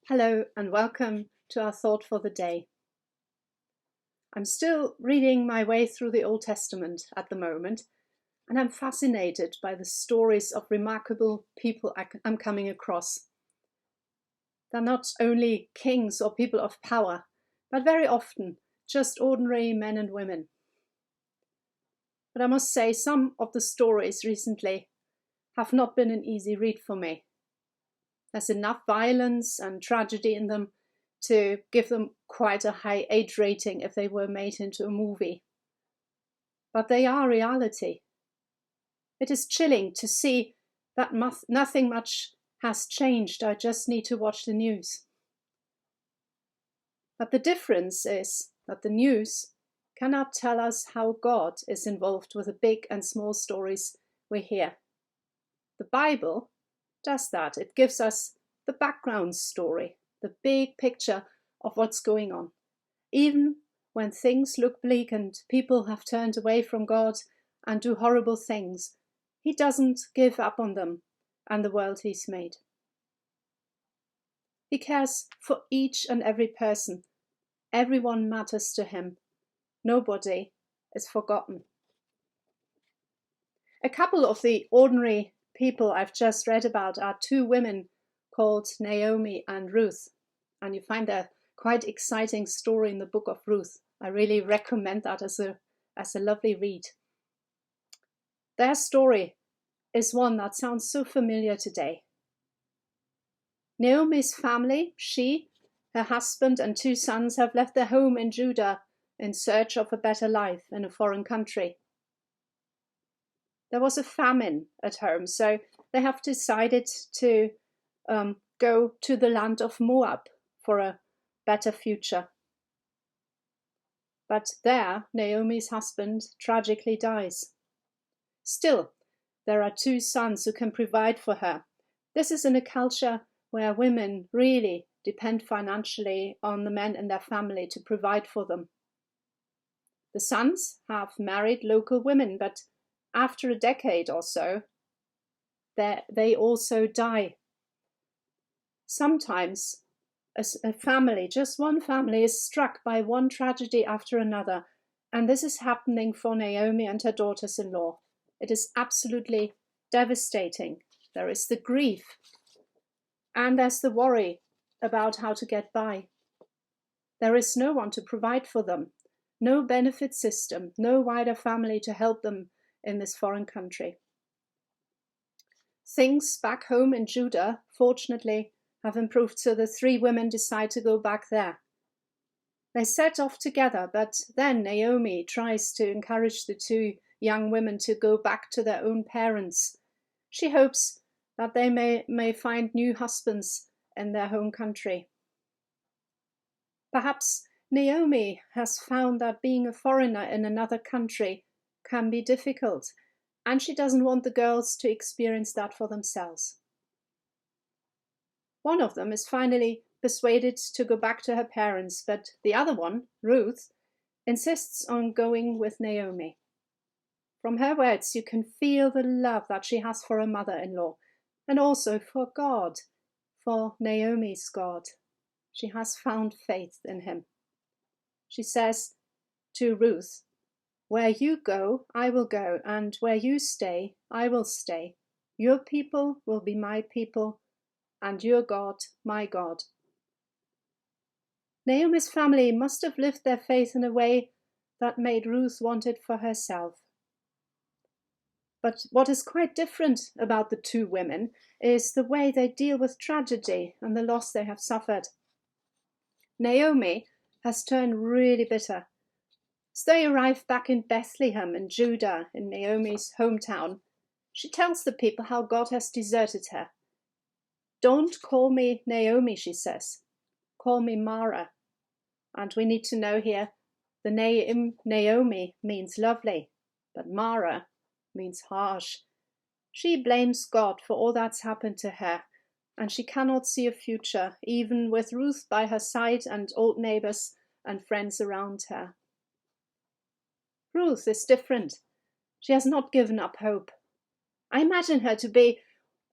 Hello and welcome to our thought for the day. I'm still reading my way through the Old Testament at the moment, and I'm fascinated by the stories of remarkable people I'm coming across. They're not only kings or people of power, but very often just ordinary men and women. But I must say, some of the stories recently have not been an easy read for me. There's enough violence and tragedy in them to give them quite a high age rating if they were made into a movie. But they are reality. It is chilling to see that nothing much has changed. I just need to watch the news. But the difference is that the news cannot tell us how God is involved with the big and small stories we hear. The Bible does that. It gives us the background story, the big picture of what's going on. Even when things look bleak and people have turned away from God and do horrible things, He doesn't give up on them and the world He's made. He cares for each and every person. Everyone matters to Him. Nobody is forgotten. A couple of the ordinary people I've just read about are two women called Naomi and Ruth. And you find a quite exciting story in the book of Ruth. I really recommend that as a lovely read. Their story is one that sounds so familiar today. Naomi's family, she, her husband and two sons have left their home in Judah in search of a better life in a foreign country. There was a famine at home, so they have decided to go to the land of Moab for a better future. But there, Naomi's husband tragically dies. Still, there are two sons who can provide for her. This is in a culture where women really depend financially on the men in their family to provide for them. The sons have married local women, but after a decade or so, they also die. Sometimes a family, just one family, is struck by one tragedy after another, and this is happening for Naomi and her daughters-in-law. It is absolutely devastating. There is the grief, and there's the worry about how to get by. There is no one to provide for them, no benefit system, no wider family to help them in this foreign country. Things back home in Judah, fortunately, have improved, so the three women decide to go back there. They set off together, but then Naomi tries to encourage the two young women to go back to their own parents. She hopes that they may find new husbands in their home country. Perhaps Naomi has found that being a foreigner in another country can be difficult, and she doesn't want the girls to experience that for themselves. One of them is finally persuaded to go back to her parents, but the other one, Ruth, insists on going with Naomi. From her words, you can feel the love that she has for her mother-in-law, and also for God, for Naomi's God. She has found faith in Him. She says to Ruth, "Where you go, I will go, and where you stay, I will stay. Your people will be my people, and your God, my God." Naomi's family must have lived their faith in a way that made Ruth want it for herself. But what is quite different about the two women is the way they deal with tragedy and the loss they have suffered. Naomi has turned really bitter. As they arrive back in Bethlehem in Judah, in Naomi's hometown, she tells the people how God has deserted her. "Don't call me Naomi," she says. "Call me Mara." And we need to know here, the name Naomi means lovely, but Mara means harsh. She blames God for all that's happened to her, and she cannot see a future, even with Ruth by her side and old neighbors and friends around her. Ruth is different. She has not given up hope. I imagine her to be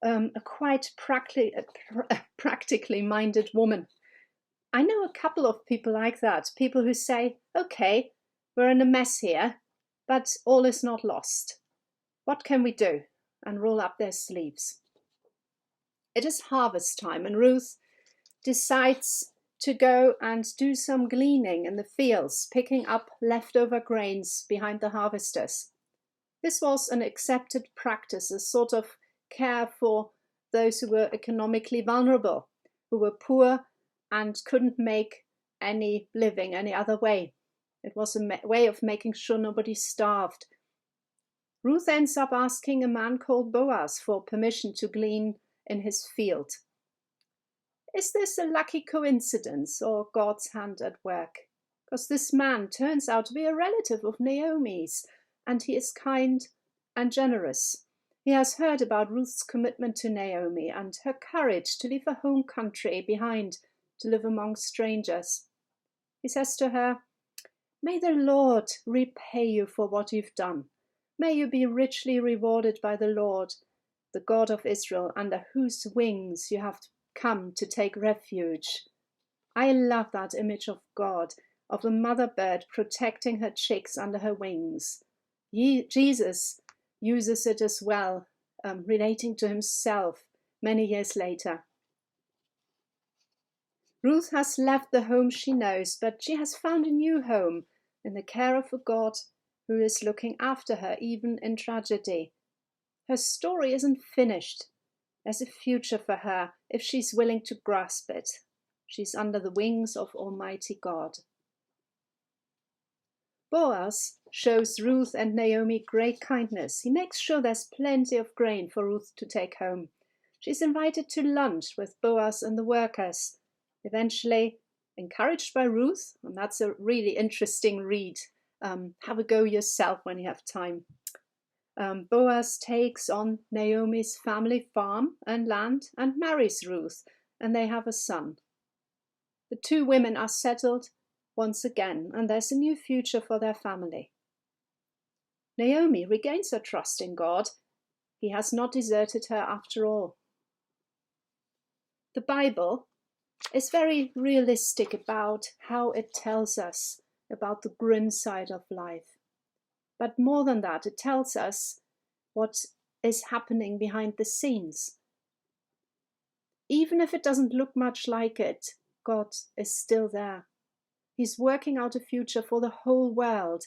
a quite practically minded woman. I know a couple of people like that, people who say, okay, we're in a mess here, but all is not lost. What can we do? And roll up their sleeves. It is harvest time, and Ruth decides to go and do some gleaning in the fields, picking up leftover grains behind the harvesters. This was an accepted practice, a sort of care for those who were economically vulnerable, who were poor and couldn't make any living any other way. It was a way of making sure nobody starved. Ruth ends up asking a man called Boaz for permission to glean in his field. Is this a lucky coincidence or God's hand at work? Because this man turns out to be a relative of Naomi's, and he is kind and generous. He has heard about Ruth's commitment to Naomi and her courage to leave her home country behind to live among strangers. He says to her, "May the Lord repay you for what you've done. May you be richly rewarded by the Lord, the God of Israel, under whose wings you have come to take refuge." I love that image of God, of a mother bird protecting her chicks under her wings. Jesus uses it as well, relating to himself many years later. Ruth has left the home she knows, but she has found a new home in the care of a God who is looking after her even in tragedy. Her story isn't finished. There's a future for her if she's willing to grasp it. She's under the wings of Almighty God. Boaz shows Ruth and Naomi great kindness. He makes sure there's plenty of grain for Ruth to take home. She's invited to lunch with Boaz and the workers. Eventually, encouraged by Ruth, and that's a really interesting read. Have a go yourself when you have time. Boaz takes on Naomi's family farm and land and marries Ruth, and they have a son. The two women are settled once again, and there's a new future for their family. Naomi regains her trust in God. He has not deserted her after all. The Bible is very realistic about how it tells us about the grim side of life. But more than that, it tells us what is happening behind the scenes. Even if it doesn't look much like it, God is still there. He's working out a future for the whole world.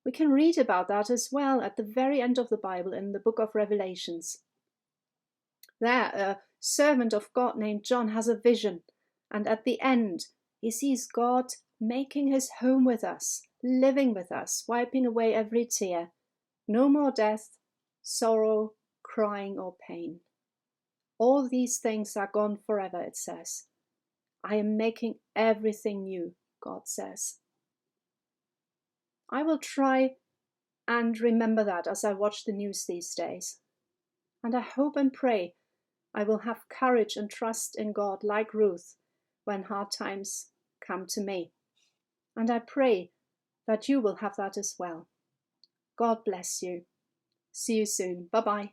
We can read about that as well at the very end of the Bible in the book of Revelations. There, a servant of God named John has a vision, and at the end, he sees God making his home with us, living with us, wiping away every tear. No more death, sorrow, crying, or pain. All these things are gone forever, it says. I am making everything new, God says. I will try and remember that as I watch the news these days. And I hope and pray I will have courage and trust in God like Ruth when hard times come to me. And I pray that you will have that as well. God bless you. See you soon. Bye-bye.